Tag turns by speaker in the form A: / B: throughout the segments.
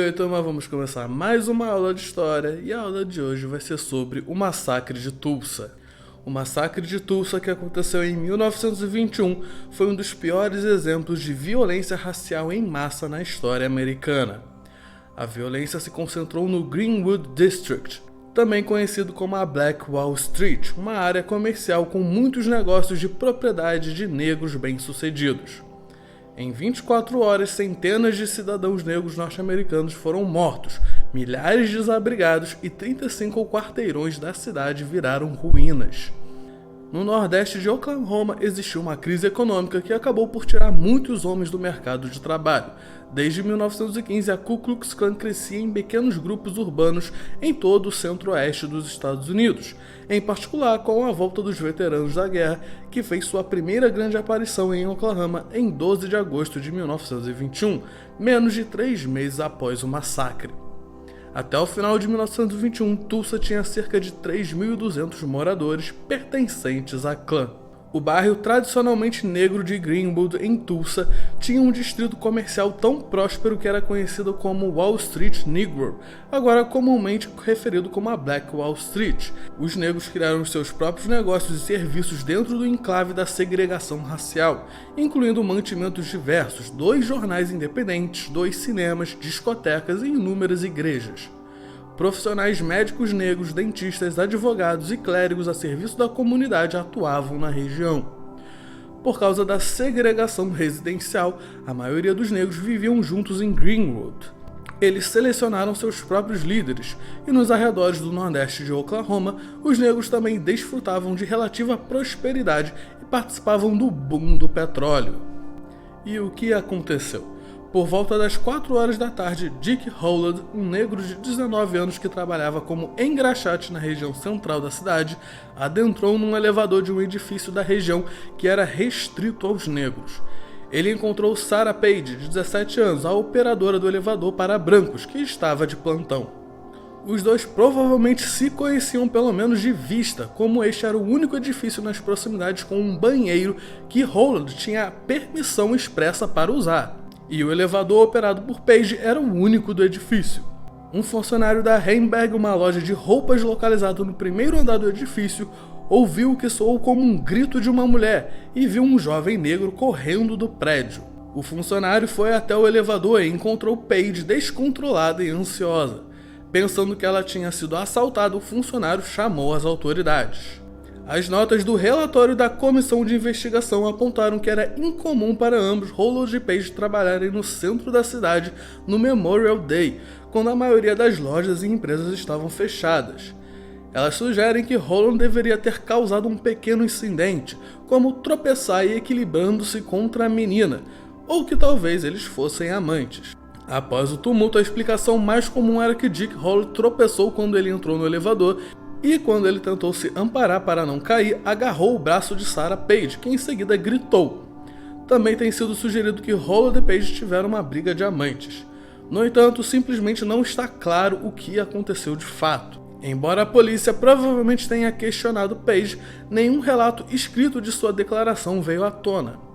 A: aí, turma, vamos começar mais uma aula de história e a aula de hoje vai ser sobre o Massacre de Tulsa. O Massacre de Tulsa, que aconteceu em 1921, foi um dos piores exemplos de violência racial em massa na história americana. A violência se concentrou no Greenwood District, também conhecido como a Black Wall Street, uma área comercial com muitos negócios de propriedade de negros bem-sucedidos. Em 24 horas, centenas de cidadãos negros norte-americanos foram mortos, milhares desabrigados e 35 quarteirões da cidade viraram ruínas. No nordeste de Oklahoma existiu uma crise econômica que acabou por tirar muitos homens do mercado de trabalho. Desde 1915, a Ku Klux Klan crescia em pequenos grupos urbanos em todo o centro-oeste dos Estados Unidos, em particular com a volta dos veteranos da guerra, que fez sua primeira grande aparição em Oklahoma em 12 de agosto de 1921, menos de 3 meses após o massacre. Até o final de 1921, Tulsa tinha cerca de 3.200 moradores pertencentes à clã. O bairro tradicionalmente negro de Greenwood, em Tulsa, tinha um distrito comercial tão próspero que era conhecido como Wall Street Negro, agora comumente referido como a Black Wall Street. Os negros criaram seus próprios negócios e serviços dentro do enclave da segregação racial, incluindo mantimentos diversos, 2 jornais independentes, 2 cinemas, discotecas e inúmeras igrejas. Profissionais médicos negros, dentistas, advogados e clérigos a serviço da comunidade atuavam na região. Por causa da segregação residencial, a maioria dos negros viviam juntos em Greenwood. Eles selecionaram seus próprios líderes, e nos arredores do nordeste de Oklahoma, os negros também desfrutavam de relativa prosperidade e participavam do boom do petróleo. E o que aconteceu? Por volta das 4 horas da tarde, Dick Holland, um negro de 19 anos que trabalhava como engraxate na região central da cidade, adentrou num elevador de um edifício da região que era restrito aos negros. Ele encontrou Sarah Page, de 17 anos, a operadora do elevador para brancos, que estava de plantão. Os dois provavelmente se conheciam pelo menos de vista, como este era o único edifício nas proximidades com um banheiro que Holland tinha permissão expressa para usar. E o elevador operado por Page era o único do edifício. Um funcionário da Heimberg, uma loja de roupas localizada no primeiro andar do edifício, ouviu o que soou como um grito de uma mulher e viu um jovem negro correndo do prédio. O funcionário foi até o elevador e encontrou Page descontrolada e ansiosa. Pensando que ela tinha sido assaltada, o funcionário chamou as autoridades. As notas do relatório da comissão de investigação apontaram que era incomum para ambos, Holland e Page, trabalharem no centro da cidade no Memorial Day, quando a maioria das lojas e empresas estavam fechadas. Elas sugerem que Holland deveria ter causado um pequeno incidente, como tropeçar e equilibrando-se contra a menina, ou que talvez eles fossem amantes. Após o tumulto, a explicação mais comum era que Dick Holland tropeçou quando ele entrou no elevador e, quando ele tentou se amparar para não cair, agarrou o braço de Sarah Page, que em seguida gritou. Também tem sido sugerido que Holland e Page tiveram uma briga de amantes. No entanto, simplesmente não está claro o que aconteceu de fato. Embora a polícia provavelmente tenha questionado Page, nenhum relato escrito de sua declaração veio à tona.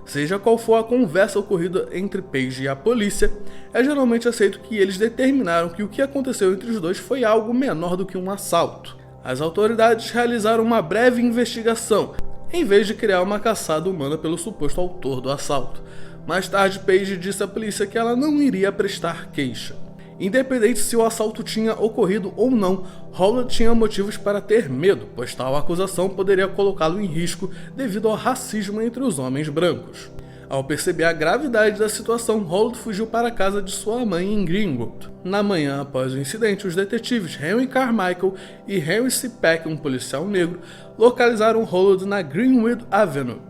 A: Seja qual for a conversa ocorrida entre Page e a polícia, é geralmente aceito que eles determinaram que o que aconteceu entre os dois foi algo menor do que um assalto. As autoridades realizaram uma breve investigação, em vez de criar uma caçada humana pelo suposto autor do assalto. Mais tarde, Page disse à polícia que ela não iria prestar queixa. Independente se o assalto tinha ocorrido ou não, Holland tinha motivos para ter medo, pois tal acusação poderia colocá-lo em risco devido ao racismo entre os homens brancos. Ao perceber a gravidade da situação, Holland fugiu para a casa de sua mãe em Greenwood. Na manhã após o incidente, os detetives Henry Carmichael e Henry C. Peck, um policial negro, localizaram Holland na Greenwood Avenue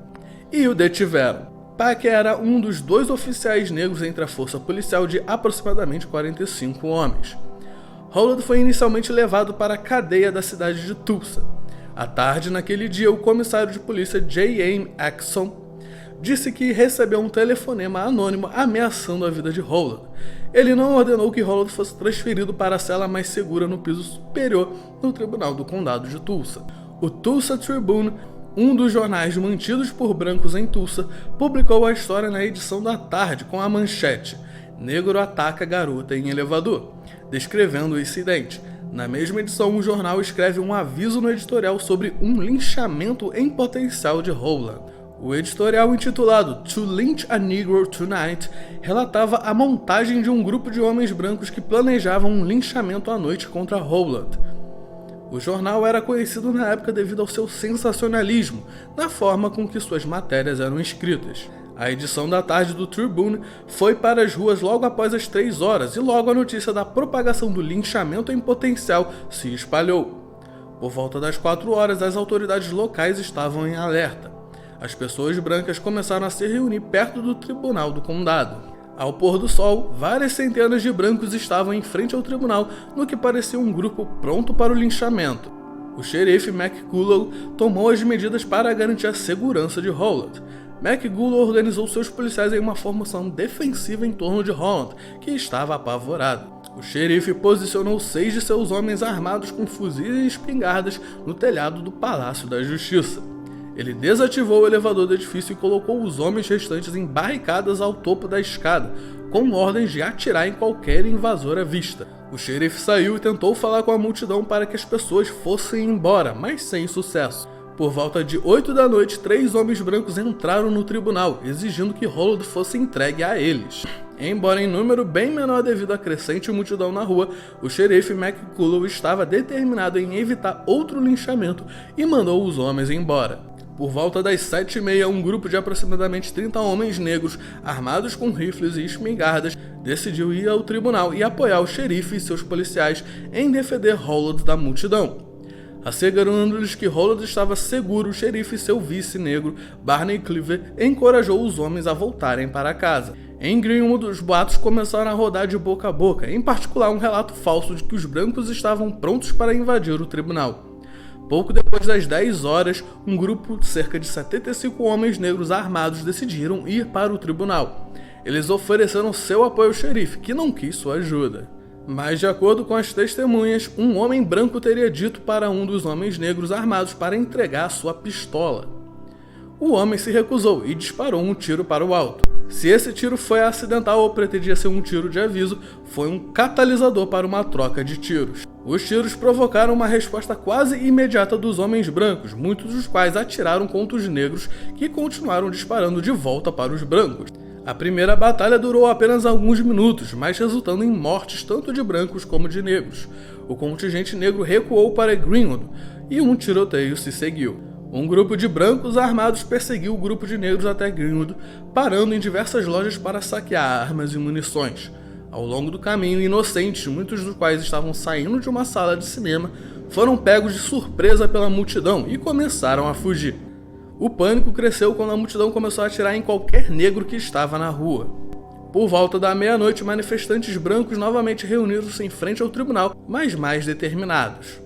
A: e o detiveram. Peck era um dos 2 oficiais negros entre a força policial de aproximadamente 45 homens. Holland foi inicialmente levado para a cadeia da cidade de Tulsa. À tarde naquele dia, o comissário de polícia J. M. Axon disse que recebeu um telefonema anônimo ameaçando a vida de Holland. Ele não ordenou que Holland fosse transferido para a cela mais segura no piso superior no Tribunal do Condado de Tulsa. O Tulsa Tribune, um dos jornais mantidos por brancos em Tulsa, publicou a história na edição da tarde com a manchete: Negro ataca garota em elevador, descrevendo o incidente. Na mesma edição, o jornal escreve um aviso no editorial sobre um linchamento em potencial de Howland. O editorial, intitulado To Lynch a Negro Tonight, relatava a montagem de um grupo de homens brancos que planejavam um linchamento à noite contra Howland. O jornal era conhecido na época devido ao seu sensacionalismo, na forma com que suas matérias eram escritas. A edição da tarde do Tribune foi para as ruas logo após as 3 horas e logo a notícia da propagação do linchamento em potencial se espalhou. Por volta das 4 horas, as autoridades locais estavam em alerta. As pessoas brancas começaram a se reunir perto do tribunal do condado. Ao pôr do sol, várias centenas de brancos estavam em frente ao tribunal, no que parecia um grupo pronto para o linchamento. O xerife McCullough tomou as medidas para garantir a segurança de Howland. McCullough organizou seus policiais em uma formação defensiva em torno de Howland, que estava apavorado. O xerife posicionou 6 de seus homens armados com fuzis e espingardas no telhado do Palácio da Justiça. Ele desativou o elevador do edifício e colocou os homens restantes em barricadas ao topo da escada, com ordens de atirar em qualquer invasor à vista. O xerife saiu e tentou falar com a multidão para que as pessoas fossem embora, mas sem sucesso. Por volta de 8 da noite, 3 homens brancos entraram no tribunal, exigindo que Howland fosse entregue a eles. Embora em número bem menor devido à crescente multidão na rua, o xerife McCullough estava determinado em evitar outro linchamento e mandou os homens embora. Por volta das 7h30, um grupo de aproximadamente 30 homens negros, armados com rifles e espingardas, decidiu ir ao tribunal e apoiar o xerife e seus policiais em defender Howland da multidão. Assegurando-lhes que Howland estava seguro, o xerife e seu vice negro, Barney Cleaver, encorajou os homens a voltarem para casa. Em Greenwood, os boatos começaram a rodar de boca a boca, em particular um relato falso de que os brancos estavam prontos para invadir o tribunal. Pouco depois das 10 horas, um grupo de cerca de 75 homens negros armados decidiram ir para o tribunal. Eles ofereceram seu apoio ao xerife, que não quis sua ajuda. Mas, de acordo com as testemunhas, um homem branco teria dito para um dos homens negros armados para entregar sua pistola. O homem se recusou e disparou um tiro para o alto. Se esse tiro foi acidental ou pretendia ser um tiro de aviso, foi um catalisador para uma troca de tiros. Os tiros provocaram uma resposta quase imediata dos homens brancos, muitos dos quais atiraram contra os negros, que continuaram disparando de volta para os brancos. A primeira batalha durou apenas alguns minutos, mas resultando em mortes tanto de brancos como de negros. O contingente negro recuou para Greenwood e um tiroteio se seguiu. Um grupo de brancos armados perseguiu o grupo de negros até Greenwood, parando em diversas lojas para saquear armas e munições. Ao longo do caminho, inocentes, muitos dos quais estavam saindo de uma sala de cinema, foram pegos de surpresa pela multidão e começaram a fugir. O pânico cresceu quando a multidão começou a atirar em qualquer negro que estava na rua. Por volta da meia-noite, manifestantes brancos novamente reuniram-se em frente ao tribunal, mas mais determinados.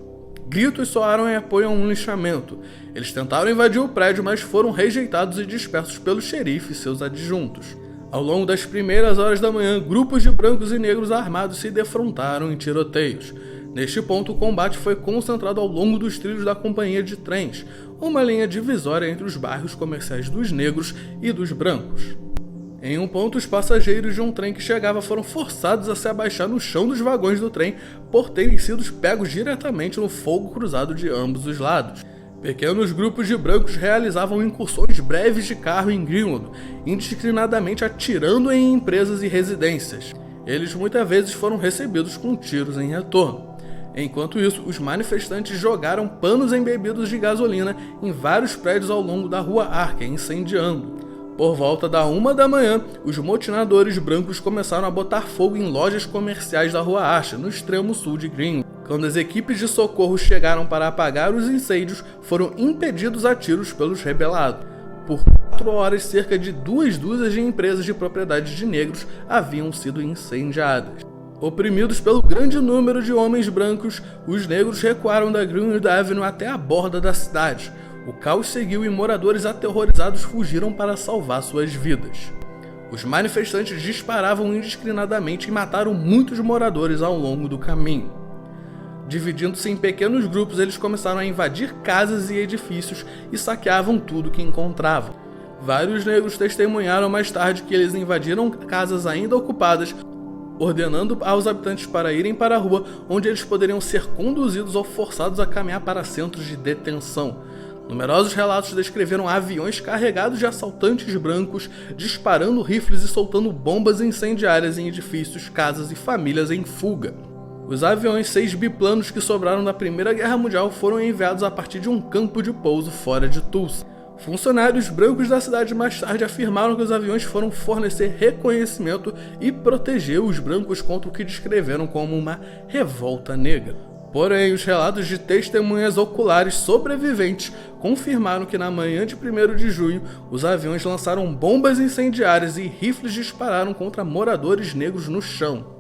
A: Gritos soaram em apoio a um linchamento. Eles tentaram invadir o prédio, mas foram rejeitados e dispersos pelo xerife e seus adjuntos. Ao longo das primeiras horas da manhã, grupos de brancos e negros armados se defrontaram em tiroteios. Neste ponto, o combate foi concentrado ao longo dos trilhos da companhia de trens, uma linha divisória entre os bairros comerciais dos negros e dos brancos. Em um ponto, os passageiros de um trem que chegava foram forçados a se abaixar no chão dos vagões do trem por terem sido pegos diretamente no fogo cruzado de ambos os lados. Pequenos grupos de brancos realizavam incursões breves de carro em Greenwood, indiscriminadamente atirando em empresas e residências. Eles muitas vezes foram recebidos com tiros em retorno. Enquanto isso, os manifestantes jogaram panos embebidos de gasolina em vários prédios ao longo da rua Arca, incendiando. Por volta da 1 da manhã, os motinadores brancos começaram a botar fogo em lojas comerciais da rua Archer, no extremo sul de Greenwood. Quando as equipes de socorro chegaram para apagar os incêndios, foram impedidos a tiros pelos rebelados. Por 4 horas, cerca de 2 dúzias de empresas de propriedade de negros haviam sido incendiadas. Oprimidos pelo grande número de homens brancos, os negros recuaram da Greenwood Avenue até a borda da cidade. O caos seguiu e moradores aterrorizados fugiram para salvar suas vidas. Os manifestantes disparavam indiscriminadamente e mataram muitos moradores ao longo do caminho. Dividindo-se em pequenos grupos, eles começaram a invadir casas e edifícios e saqueavam tudo que encontravam. Vários negros testemunharam mais tarde que eles invadiram casas ainda ocupadas, ordenando aos habitantes para irem para a rua, onde eles poderiam ser conduzidos ou forçados a caminhar para centros de detenção. Numerosos relatos descreveram aviões carregados de assaltantes brancos disparando rifles e soltando bombas incendiárias em edifícios, casas e famílias em fuga. Os aviões 6 biplanos que sobraram da Primeira Guerra Mundial foram enviados a partir de um campo de pouso fora de Tulsa. Funcionários brancos da cidade mais tarde afirmaram que os aviões foram fornecer reconhecimento e proteger os brancos contra o que descreveram como uma revolta negra. Porém, os relatos de testemunhas oculares sobreviventes confirmaram que na manhã de 1º de junho, os aviões lançaram bombas incendiárias e rifles dispararam contra moradores negros no chão.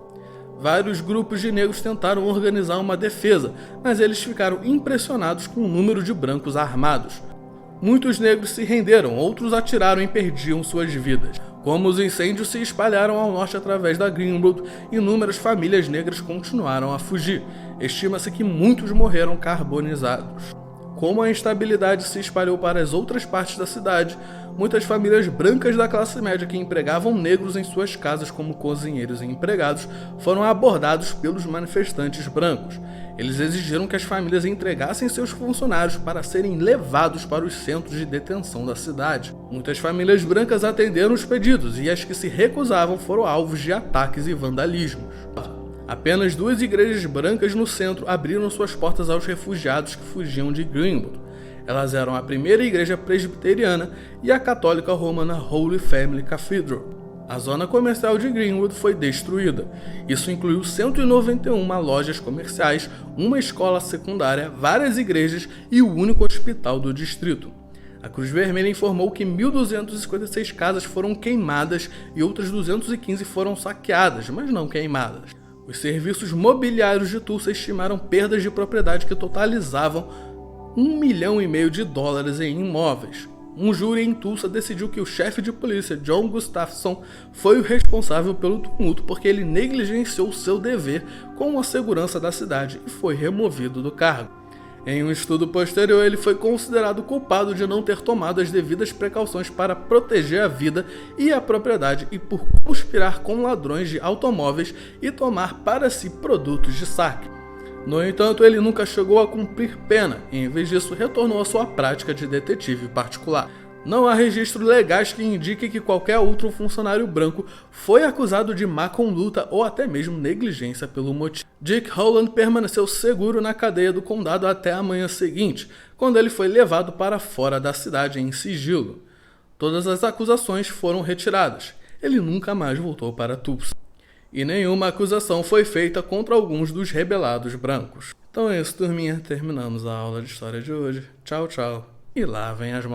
A: Vários grupos de negros tentaram organizar uma defesa, mas eles ficaram impressionados com o número de brancos armados. Muitos negros se renderam, outros atiraram e perdiam suas vidas. Como os incêndios se espalharam ao norte através da Greenwood, inúmeras famílias negras continuaram a fugir. Estima-se que muitos morreram carbonizados. Como a instabilidade se espalhou para as outras partes da cidade, muitas famílias brancas da classe média que empregavam negros em suas casas como cozinheiros e empregados foram abordados pelos manifestantes brancos. Eles exigiram que as famílias entregassem seus funcionários para serem levados para os centros de detenção da cidade. Muitas famílias brancas atenderam os pedidos e as que se recusavam foram alvos de ataques e vandalismos. Apenas 2 igrejas brancas no centro abriram suas portas aos refugiados que fugiam de Greenwood. Elas eram a primeira igreja presbiteriana e a católica romana Holy Family Cathedral. A zona comercial de Greenwood foi destruída. Isso incluiu 191 lojas comerciais, uma escola secundária, várias igrejas e o único hospital do distrito. A Cruz Vermelha informou que 1.256 casas foram queimadas e outras 215 foram saqueadas, mas não queimadas. Os serviços mobiliários de Tulsa estimaram perdas de propriedade que totalizavam $1,5 milhão em imóveis. Um júri em Tulsa decidiu que o chefe de polícia, John Gustafson, foi o responsável pelo tumulto porque ele negligenciou seu dever com a segurança da cidade e foi removido do cargo. Em um estudo posterior, ele foi considerado culpado de não ter tomado as devidas precauções para proteger a vida e a propriedade e por conspirar com ladrões de automóveis e tomar para si produtos de saque. No entanto, ele nunca chegou a cumprir pena e, em vez disso, retornou à sua prática de detetive particular. Não há registros legais que indiquem que qualquer outro funcionário branco foi acusado de má conduta ou até mesmo negligência pelo motivo. Dick Holland permaneceu seguro na cadeia do condado até a manhã seguinte, quando ele foi levado para fora da cidade em sigilo. Todas as acusações foram retiradas. Ele nunca mais voltou para Tulsa. E nenhuma acusação foi feita contra alguns dos rebelados brancos. Então é isso, turminha. Terminamos a aula de história de hoje. Tchau, tchau. E lavem as mãos.